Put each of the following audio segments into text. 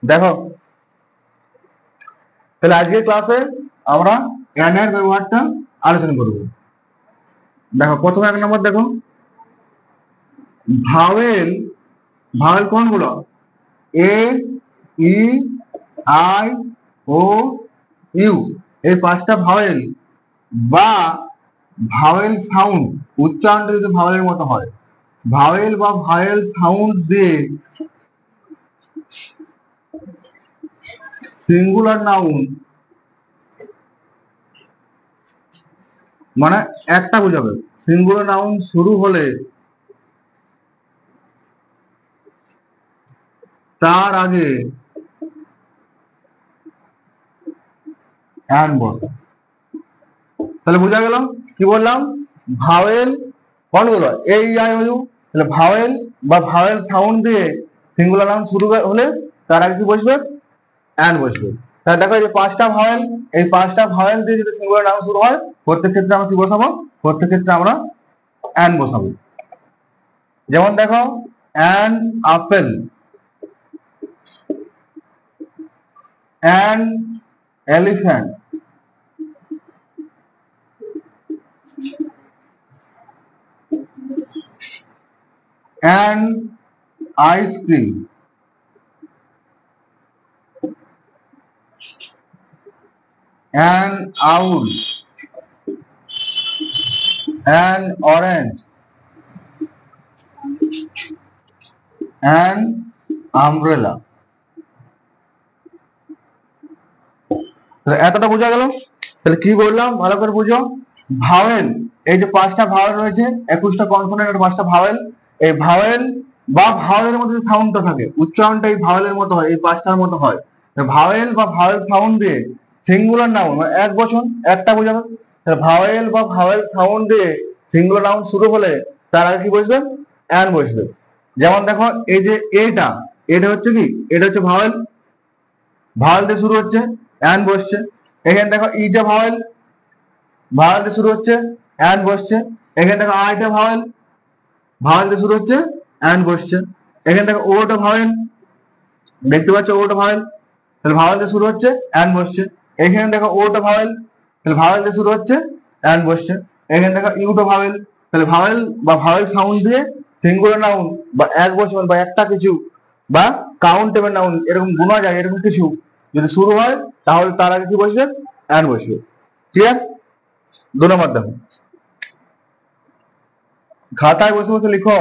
দেখো তাহলে আজকের ক্লাসে আমরা অ্যান এর ব্যবহারটা আলোচনা করব। দেখো প্রথমে 1 নম্বর দেখো, ভাওয়েল ভাওয়েল কোনগুলো? এ, ই, আই, ও, ইউ, এই 5টা ভাওয়েল বা ভাওয়েল সাউন্ড উচ্চারণটা যদি ভাওয়েলের মতো হয়, ভাওয়েল বা ভাওয়েল সাউন্ড দিয়ে সিঙ্গুলার নাউন মানে একটা বোঝাবে। সিঙ্গুলার নাউন শুরু হলে তার আগে অ্যান বসে। তাহলে বোঝা গেল কি বললাম? ভাওয়েল কোনগুলো? এ, ই, আই, ও, ইউ। তাহলে ভাওয়েল বা ভাওয়েল সাউন্ড দিয়ে সিঙ্গুলার নাউন শুরু হলে তার আগে কি বসবে? অ্যান বসবে। তাহলে দেখো এই যে 5টা ভাওয়েল, এই 5টা ভাওয়েল দিয়ে যদি সিঙ্গুলার নাউন শুরু হয়, প্রত্যেক ক্ষেত্রে আমরা কি বসাবো? প্রত্যেক ক্ষেত্রে আমরা অ্যান বসাবো। যেমন দেখো, an apple, an elephant, an ice cream, an owl, an orange, an umbrella. এতটা বোঝা গেল? তাহলে কি বললাম ভালো করে বুঝো। ভাওয়েল, এই যে 5টা ভাওয়েল রয়েছে, 21টা কনসোনেন্ট আর 5টা ভাওয়েল, এই ভাওয়েল বা ভাওয়েলের মধ্যে সাউন্ডটা থাকে, উচ্চারণটা এই ভাওয়েলের মতো হয়, এই 5টার মতো হয়। ভাওয়েল বা ভাওয়েল সাউন্ড দিয়ে সিঙ্গুলার নাউন মানে এক বচন একটা বোঝাবে। ভাওয়েল বা ভাওয়েল সাউন্ড দিয়ে সিঙ্গুলার নাউন শুরু হলে তার আগে কি বসবে? অ্যান বসবে। যেমন দেখো এই যে এটা, এটা হচ্ছে কি? এটা হচ্ছে ভাওয়েল, ভাওয়েল দিয়ে শুরু হচ্ছে, অ্যান বসছে। এখানে দেখো ইটা ভাওয়েল, ভাওয়েল দিয়ে শুরু হচ্ছে, অ্যান বসছে। এখানে দেখো আইটা ভাওয়েল, ভাওয়েল দিয়ে শুরু হচ্ছে, অ্যান বসছে। এখানে দেখো ওটা ভাওয়েল, দেখতে পাচ্ছ ওটা ভাওয়েল, তাহলে ভাওয়েল দিয়ে শুরু হচ্ছে, অ্যান বসছে। এখানে দেখো ওটা ভাওয়েল, তাহলে ভাওয়েল দিয়ে শুরু হচ্ছে, অ্যান বসছে। এখানে দেখো ইউটা ভাওয়েল, তাহলে ভাওয়েল বা ভাওয়েল সাউন্ড দিয়ে সিঙ্গুলার নাউন বা এক বচন বা একটা কিছু বা কাউন্টেবল নাউন এরকম গোনা যায় এরকম কিছু যদি শুরু হয় তাহলে তার আগে কি বসবে? অ্যান বসবে। ক্লিয়ার? 2 নম্বর দেখো, খাতায় বসে বসে লিখো।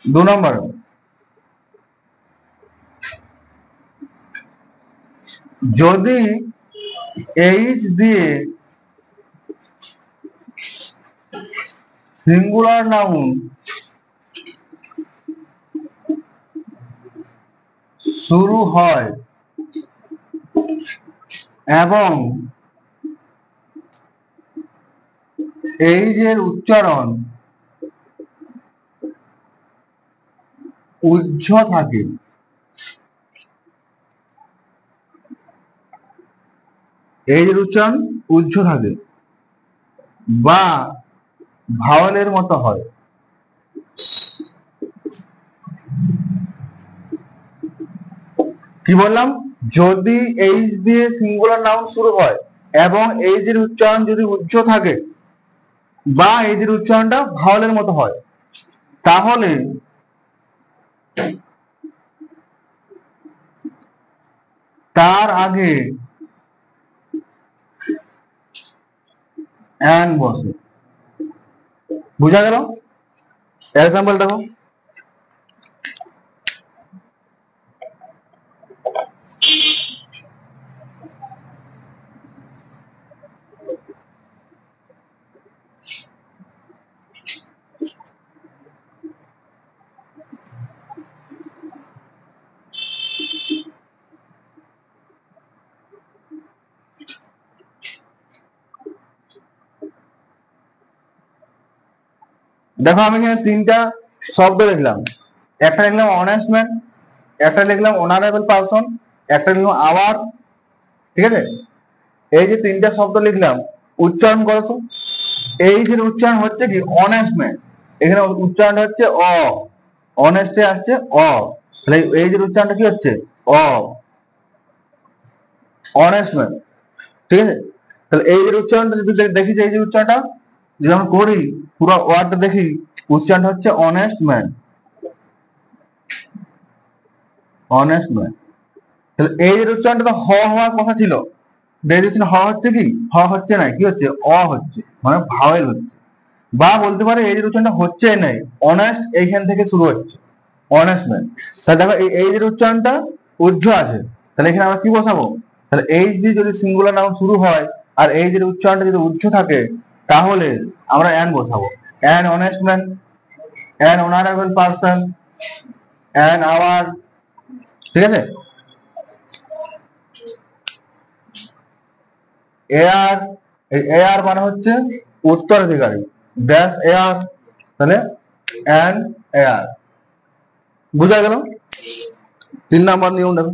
দু নম্বর, যদি এইচ দিয়ে সিঙ্গুলার নাউন শুরু হয় এবং এইচ এর উচ্চারণ উহ্য থাকে, এইচ এর উচ্চারণ উহ্য থাকে বা ভাওয়ালের মতো হয়, কি বললাম? যদি এইচ দিয়ে সিঙ্গুলার নাউন শুরু হয় এবং এইচ এর উচ্চারণ যদি উহ্য থাকে বা এইচ এর উচ্চারণটা ভাওয়ালের মতো হয় তাহলে তার আগে অ্যান বসে। বুঝা গেল? এক্সাম্পল দেখো, দেখো আমি এখানে 3টা শব্দ লিখলাম। একটা লিখলাম অনেস্ট ম্যান, একটা লিখলাম অনারেবল পারসন, একটা লিখলাম আওয়ার। ঠিক আছে? এই যে 3টা শব্দ লিখলাম, উচ্চারণ করো তো। এই যে উচ্চারণ হচ্ছে কি অনেস্ট ম্যান, এখানে উচ্চারণটা হচ্ছে অ, অনেস্টে আসছে অ, তাহলে এই যে উচ্চারণটা কি হচ্ছে অ, অনেস্ট ম্যান। ঠিক আছে, তাহলে এই যে উচ্চারণটা যদি দেখি, যে এই যে উচ্চারণটা যদি আমরা করি, পুরো ওয়ার্ডটা দেখি, উচ্চারণটা হচ্ছে অনেস্ট ম্যান, অনেস্ট ম্যান। তাহলে এই যে উচ্চারণটা তো হ হওয়ার কথা ছিল, হ হচ্ছে কি, হ হচ্ছে না, কি হচ্ছে অ হচ্ছে, মানে ভাওয়েল হচ্ছে। বা বলতে পারে এই যে উচ্চারণটা হচ্ছে নাই, অনেস্ট এইখান থেকে শুরু হচ্ছে, অনেস্ট ম্যান। তাহলে দেখো এই যে উচ্চারণটা উজ্জ্ব আছে, তাহলে এখানে আমরা কি বসাবো, তাহলে এইচ দিয়ে যদি সিঙ্গুলার নাউন শুরু হয় আর এই যে উচ্চারণটা যদি উজ্জ্ব থাকে, তাহলে আমরা অ্যান বসাবো, an honest man, an honourable person, an hour. ঠিক আছে, এয়ার, এয়ার মানে হচ্ছে উত্তরাধিকারী, ড্যাশ এয়ার, তাহলে অ্যান এয়ার। বুঝা গেল? 3 নাম্বার নিয়ম দেখো।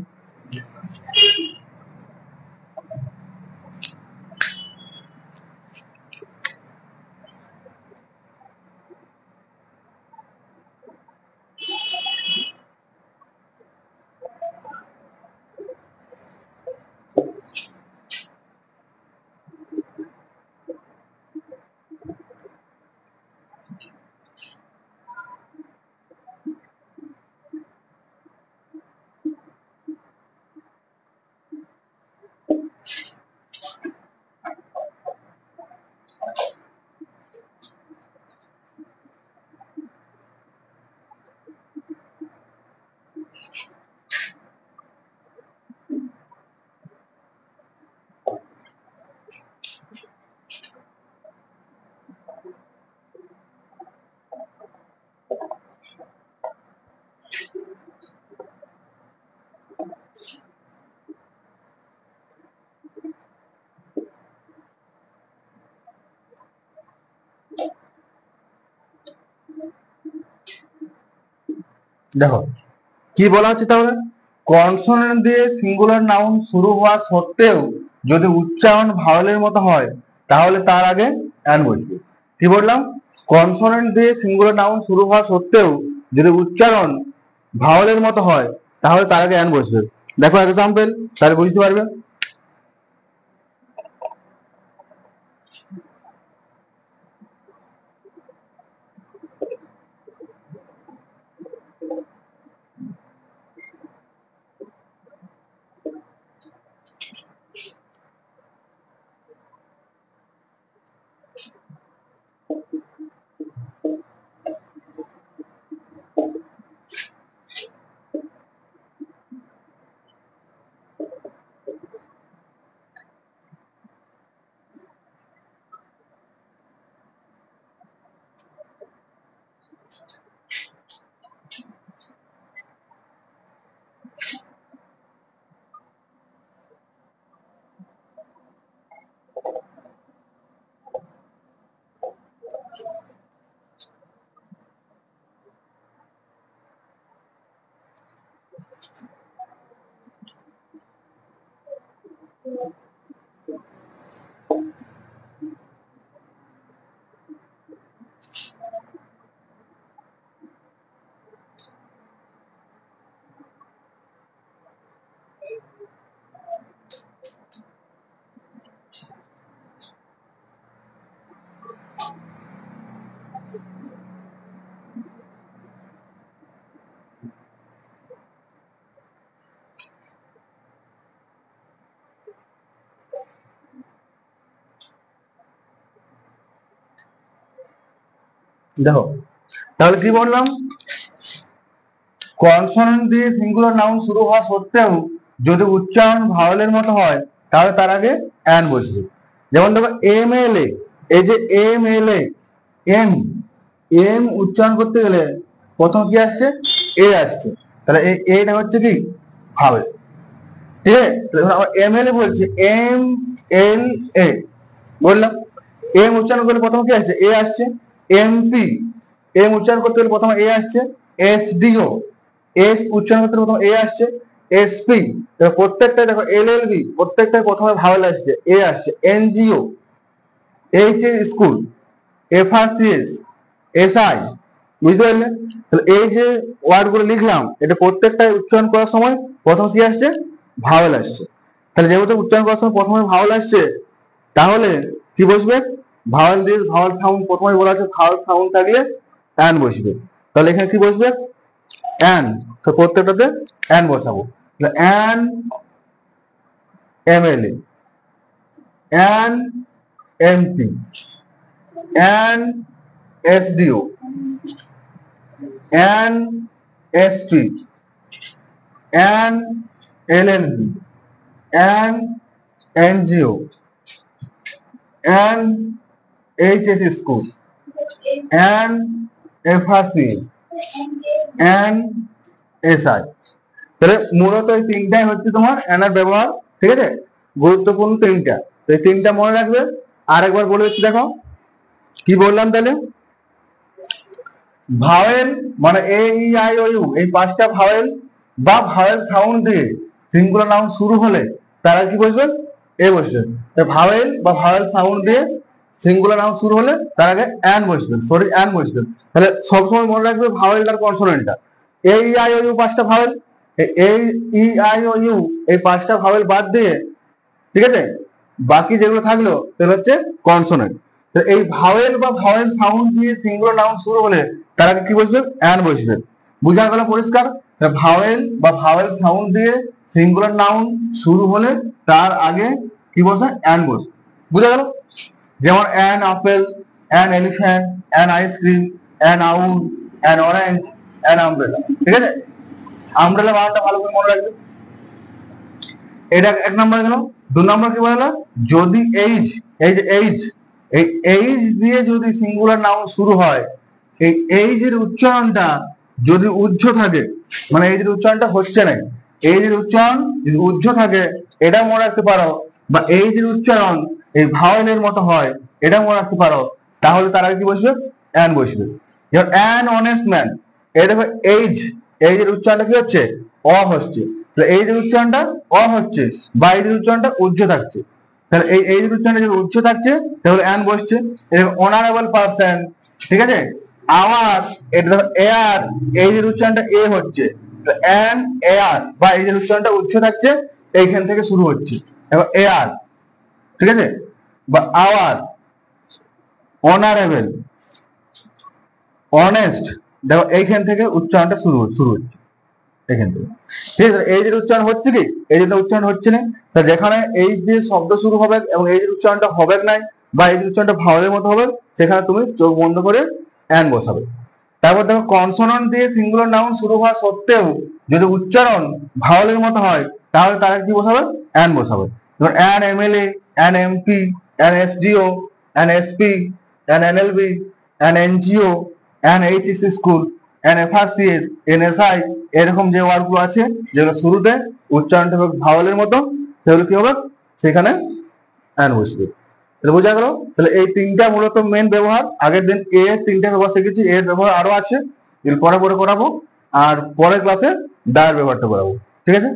দেখো কি বলা হচ্ছে, তাহলে কনসোনেন্ট দিয়ে সিঙ্গুলার নাউন শুরু হওয়া সত্ত্বেও যদি উচ্চারণ ভাওয়েলের মতো হয়, তাহলে তার আগে অ্যান বসবে। কি বললাম, কনসোনেন্ট দিয়ে সিঙ্গুলার নাউন শুরু হওয়া সত্ত্বেও যদি উচ্চারণ ভাওয়েলের মতো হয়, তাহলে তার আগে অ্যান বসবে। দেখো এক্সাম্পল, তাহলে বুঝতে পারবে। দেখো তাহলে কি বললাম, কনসোনেন্ট দিয়ে সিঙ্গুলার নাউন শুরু হওয়া সত্ত্বেও যদি উচ্চারণ ভাওয়েলের মতো হয়, তাহলে তার আগে অ্যান বসবে। যেমন দেখো এম এল এ, এই যে এম এল এ, এম, এম উচ্চারণ করতে গেলে প্রথম কি আসছে, এ আসছে, তাহলে এই এটা হচ্ছে কি ভাওয়েল। ঠিক আছে, এম এল এ বলছি, এম এল এ বললাম, এম উচ্চারণ করলে প্রথম কি আসছে, এ আসছে। এমপি, এম উচ্চারণ করতে গেলে প্রথমে এ আসছে। এসডিও, এস উচ্চারণ করতে প্রথমে এ আসছে। এসপি, প্রত্যেকটা দেখো এলএলবি, প্রত্যেকটা প্রথমে ভাওয়েল আসছে, এ আসছে। NGO, H A school, FRCS, SI, বুঝতে পারলে? তাহলে এই যে ওয়ার্ড গুলো লিখলাম, এটা প্রত্যেকটা উচ্চারণ করার সময় প্রথম কি আসছে? ভাওয়েল আসছে। তাহলে যেহেতু উচ্চারণ করার সময় প্রথমে ভাওয়েল আসছে, তাহলে কি বসবে? ভাওয়েল দিয়ে ভাওয়েল সাউন্ড প্রথমে বলা আছে, ভাওয়েল সাউন্ড থাকলে অ্যান বসবে। তাহলে এখানে কি বসবে? অ্যান। তো প্রত্যেকটাতে অ্যান বসাবো। An MLA, an MP, an SDO, an SP, an LLB, an NGO, an HS school, an FRCS, an SI. তাহলে মূলত এই তিনটাই হচ্ছে তোমার অ্যানার ব্যবহার। ঠিক আছে, গুরুত্বপূর্ণ তিনটা। তো এই তিনটা মনে রাখবে। আরেকবার বলে দিচ্ছি, দেখো কি বললাম। তাহলে ভাওয়েল মানে এ ই আই ও ইউ, এই পাঁচটা ভাওয়েল বা ভাওয়েল সাউন্ড দিয়ে সিঙ্গুলার নাউন শুরু হলে তারা কি বসবেন? এ বসবেন। ভাওয়েল বা ভাওয়েল সাউন্ড দিয়ে সিঙ্গুলার নাউন শুরু হলে তার আগে অ্যান বসবেন, সরি অ্যান বসবেন। তাহলে সবসময় মনে রাখবে ভাওয়েলটার কনসোনেন্টটা। A E I O U পাঁচটা vowel, A E I O U এই পাঁচটা ভাওয়েল বাদ দিয়ে, ঠিক আছে, বাকি যেগুলো থাকলো সেটা হচ্ছে কনসোনেন্ট। এই ভাওয়েল বা ভাওয়েল সাউন্ড দিয়ে সিঙ্গুলার নাউন শুরু হলে তার আগে কি বসবে? অ্যান বসবে। বুঝা গেল পরিষ্কার? ভাওয়েল বা ভাওয়েল সাউন্ড দিয়ে সিঙ্গুলার নাউন শুরু হলে তার আগে কি বসে? অ্যান বসে। বুঝা গেল? যেমন an apple, an elephant, an ice cream, an owl, an orange, an umbrella. ঠিক আছে, আমব্রেলা বানানটা ভালো করে মনে রাখবে। এটা এক নম্বর গেল। দু নম্বর কি বলা? যদি এইজ, এই যে এইজ, এই এইজ দিয়ে যদি সিঙ্গুলার নাউন শুরু হয়, এই এইজের উচ্চারণটা যদি উজ্জ থাকে, মানে এইজের উচ্চারণটা হচ্ছে না, এইজের উচ্চারণ যদি উজ্জ থাকে, এটা মনে রাখতে পারো। বা এইজের উচ্চারণ এই ভাওয়েলের মতো হয়, এটা মনে রাখতে পারো। তাহলে তার আগে কি বসবে? অ্যান বসবে। যেমন অ্যান অনেস্ট ম্যান, এই দেখো এইজ, এইজের উচ্চারণটা কি হচ্ছে? অ হচ্ছে। এইজের উচ্চারণটা অ হচ্ছে বা এইজের উচ্চারণটা উজ্জ থাকছে। তাহলে এই এইজের উচ্চারণটা যদি উজ্জ থাকছে তাহলে অ্যান বসছে। অনারেবল পারসন, ঠিক আছে, আওয়ার, এটা দেখো এয়ার, এইজের উচ্চারণটা এ হচ্ছে। অ্যান এয়ার বা এইজের উচ্চারণটা উচ্চ থাকছে, এইখান থেকে শুরু হচ্ছে। এয়ার, ঠিক আছে, বা আওয়ার, অনারেবল, অনেস্ট, দেখো এইখান থেকে উচ্চারণটা শুরু হচ্ছে এখান থেকে। ঠিক আছে, এই যে উচ্চারণ হচ্ছে কি? এই যে উচ্চারণ হচ্ছে না, তা যেখানে এই যে শব্দ শুরু হবে এবং এই যে উচ্চারণটা হবে নাই বা এই যে উচ্চারণটা ভাওয়ালের মতো হবে, সেখানে তুমি চোখ বন্ধ করে অ্যান বসাবে। তারপর দেখো কনসোনান্ট দিয়ে সিঙ্গুলার নাউন শুরু হওয়া সত্ত্বেও যদি উচ্চারণ ভাওয়ালের মতো হয়, তাহলে তারা কি বসাবে? অ্যান বসাবে। যেমন an MLA, an MP, an SDO, an SP, an NLB, an NGO, an HS school, an FRCS, NSI, এরকম যে ওয়ার্ড গুলো আছে যেগুলো শুরুতে উচ্চারণটা হবে ভাওয়ালের মতো, সেগুলো কি হবে? সেখানে অ্যান বসবে। তাহলে বোঝা গেল? তাহলে এই তিনটা মূলত মেন ব্যবহার। আগের দিন এ তিনটা ব্যবহার শিখেছি, এর ব্যবহার আরো আছে, এর পরে পরে করাবো। আর পরের ক্লাসে দায়ের ব্যবহারটা করাবো। ঠিক আছে?